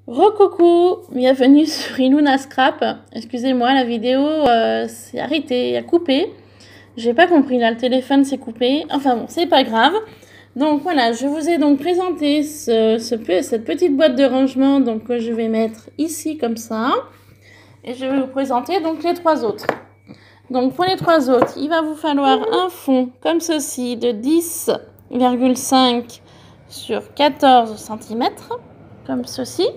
Recoucou, bienvenue sur Iluna Scrap. Excusez-moi, la vidéo s'est arrêtée, a coupé. J'ai pas compris, là le téléphone s'est coupé. Enfin bon, c'est pas grave. Donc voilà, je vous ai donc présenté cette petite boîte de rangement donc, que je vais mettre ici comme ça. Et je vais vous présenter donc les trois autres. Donc pour les trois autres, il va vous falloir un fond comme ceci de 10,5 sur 14 cm. Comme ceci.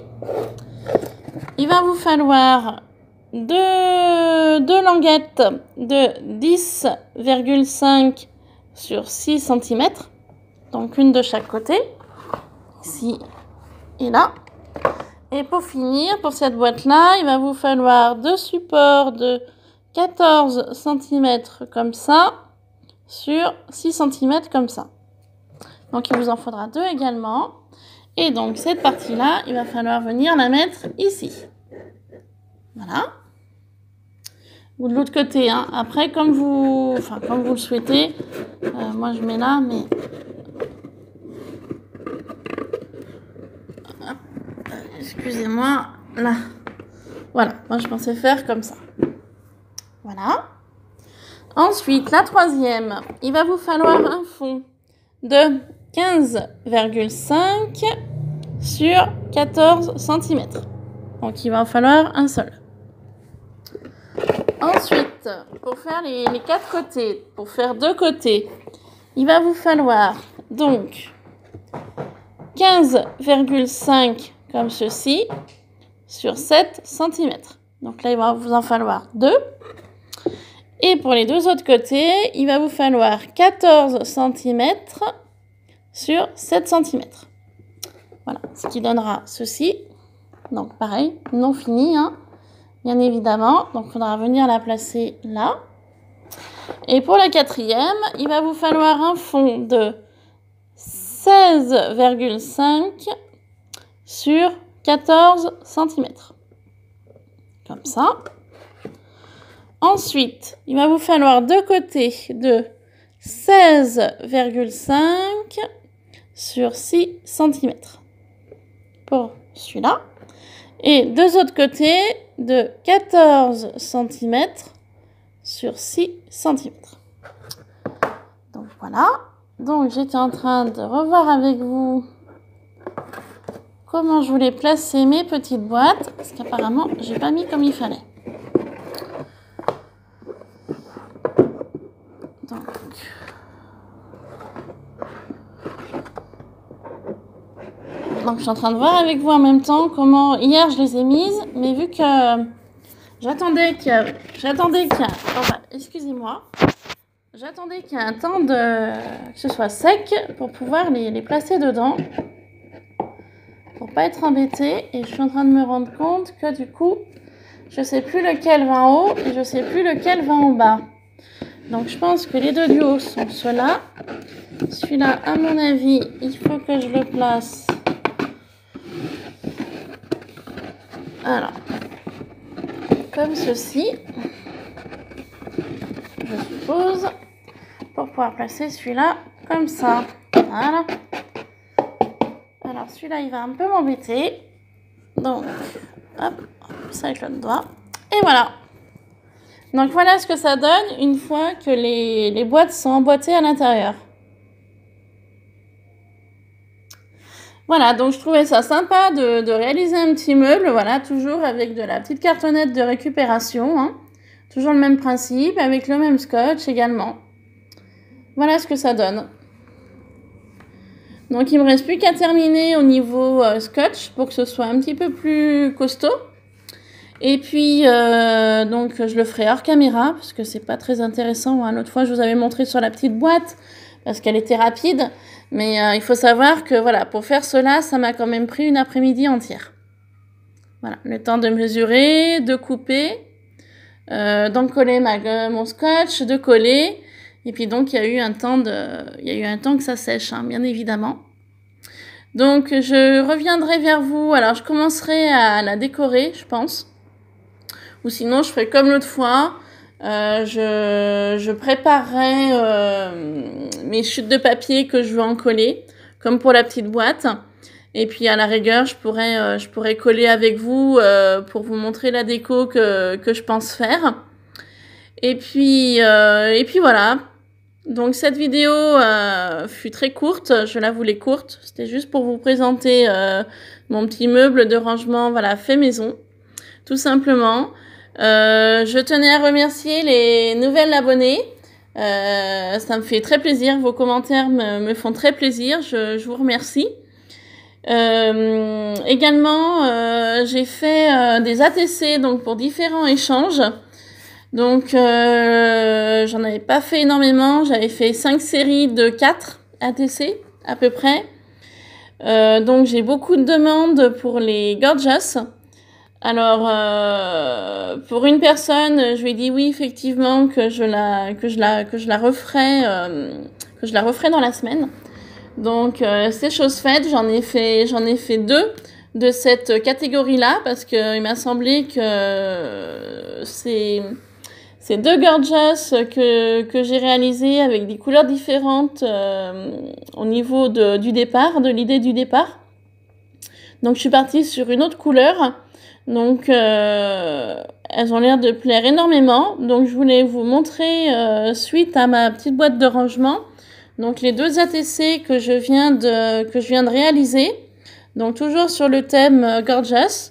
Il va vous falloir deux languettes de 10,5 sur 6 cm. Donc une de chaque côté. Ici et là. Et pour finir, pour cette boîte-là, il va vous falloir deux supports de 14 cm comme ça sur 6 cm comme ça. Donc il vous en faudra deux également. Et donc, cette partie-là, il va falloir venir la mettre ici. Voilà. Ou de l'autre côté, hein. Après, comme vous le souhaitez. Moi, je mets là, mais... Excusez-moi. Là. Voilà. Moi, je pensais faire comme ça. Voilà. Ensuite, la troisième, il va vous falloir un fond de 15,5 sur 14 cm. Donc, il va en falloir un seul. Ensuite, pour faire les quatre côtés, pour faire deux côtés, il va vous falloir donc 15,5 comme ceci sur 7 cm. Donc là, il va vous en falloir deux. Et pour les deux autres côtés, il va vous falloir 14 cm sur 7 cm. Voilà, ce qui donnera ceci. Donc pareil, non fini, hein, bien évidemment. Donc il faudra venir la placer là. Et pour la quatrième, il va vous falloir un fond de 16,5 sur 14 cm. Comme ça. Ensuite, il va vous falloir deux côtés de 16,5 sur 6 cm. Pour celui-là. Et deux autres côtés de 14 cm sur 6 cm. Donc voilà. Donc j'étais en train de revoir avec vous comment je voulais placer mes petites boîtes. Parce qu'apparemment, j'ai pas mis comme il fallait. Donc je suis en train de voir avec vous en même temps comment hier je les ai mises, mais vu que j'attendais qu'il y ait un temps que ce soit sec pour pouvoir les placer dedans, pour pas être embêtée. Et je suis en train de me rendre compte que du coup, je sais plus lequel va en haut et je sais plus lequel va en bas. Donc je pense que les deux du haut sont ceux-là. Celui-là, à mon avis, il faut que je le place. Alors, comme ceci, je suppose, pour pouvoir placer celui-là comme ça. Voilà. Alors, celui-là, il va un peu m'embêter. Donc, hop, ça avec l'autre doigt. Et voilà. Donc, voilà ce que ça donne une fois que les boîtes sont emboîtées à l'intérieur. Voilà, donc je trouvais ça sympa de réaliser un petit meuble, voilà, toujours avec de la petite cartonnette de récupération, hein. Toujours le même principe, avec le même scotch également. Voilà ce que ça donne. Donc il me reste plus qu'à terminer au niveau scotch pour que ce soit un petit peu plus costaud. Et puis, donc je le ferai hors caméra, parce que c'est pas très intéressant, hein. L'autre fois, je vous avais montré sur la petite boîte, parce qu'elle était rapide. Mais il faut savoir que voilà, pour faire cela, ça m'a quand même pris une après-midi entière. Voilà, le temps de mesurer, de couper, d'encoller mon scotch, de coller. Et puis donc, il y a eu un temps que ça sèche, hein, bien évidemment. Donc, je reviendrai vers vous. Alors, je commencerai à la décorer, je pense. Ou sinon, je ferai comme l'autre fois. Je préparerai mes chutes de papier que je veux encoller, comme pour la petite boîte. Et puis à la rigueur, je pourrais coller avec vous pour vous montrer la déco que je pense faire. Et puis voilà. Donc cette vidéo fut très courte, je la voulais courte. C'était juste pour vous présenter mon petit meuble de rangement, voilà, fait maison, tout simplement. Je tenais à remercier les nouvelles abonnées. Ça me fait très plaisir, vos commentaires me font très plaisir, je vous remercie. Également, j'ai fait des ATC donc pour différents échanges. Donc, j'en avais pas fait énormément. J'avais fait 5 séries de 4 ATC, à peu près. Donc, j'ai beaucoup de demandes pour les Gorgeous. Alors, pour une personne, je lui ai dit oui, effectivement, que je la referai dans la semaine. Donc, c'est chose faite. J'en ai fait 2 de cette catégorie-là parce que il m'a semblé que ces 2 Gorgeous que j'ai réalisées avec des couleurs différentes au niveau du départ, de l'idée du départ. Donc, je suis partie sur une autre couleur. Donc, elles ont l'air de plaire énormément. Donc, je voulais vous montrer suite à ma petite boîte de rangement. Donc, les 2 ATC que je viens de réaliser. Donc, toujours sur le thème Gorgeous.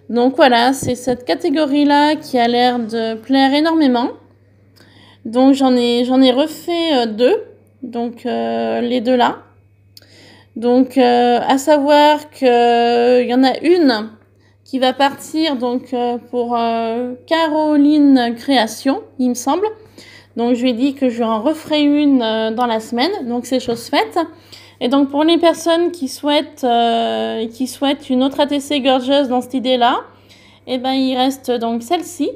Donc, voilà, c'est cette catégorie-là qui a l'air de plaire énormément. Donc, j'en ai refait 2. Donc, les 2 là. Donc, à savoir qu'il y en a une qui va partir donc pour Caroline Création, il me semble. Donc, je lui ai dit que je en referai une dans la semaine. Donc, c'est chose faite. Et donc, pour les personnes qui souhaitent une autre ATC Gorgeous dans cette idée-là, eh ben, il reste donc celle-ci.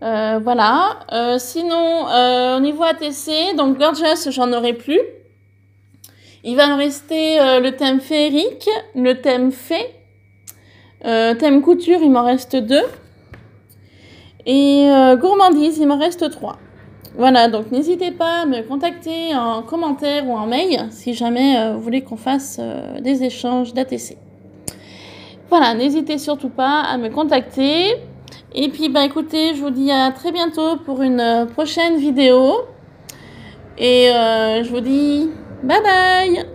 Voilà. Sinon, au niveau ATC, donc Gorgeous, j'en aurai plus. Il va me rester le thème féerique, le thème fée, thème couture, il m'en reste 2. Et gourmandise, il m'en reste 3. Voilà, donc n'hésitez pas à me contacter en commentaire ou en mail si jamais vous voulez qu'on fasse des échanges d'ATC. Voilà, n'hésitez surtout pas à me contacter. Et puis, bah écoutez, je vous dis à très bientôt pour une prochaine vidéo. Et je vous dis bye bye!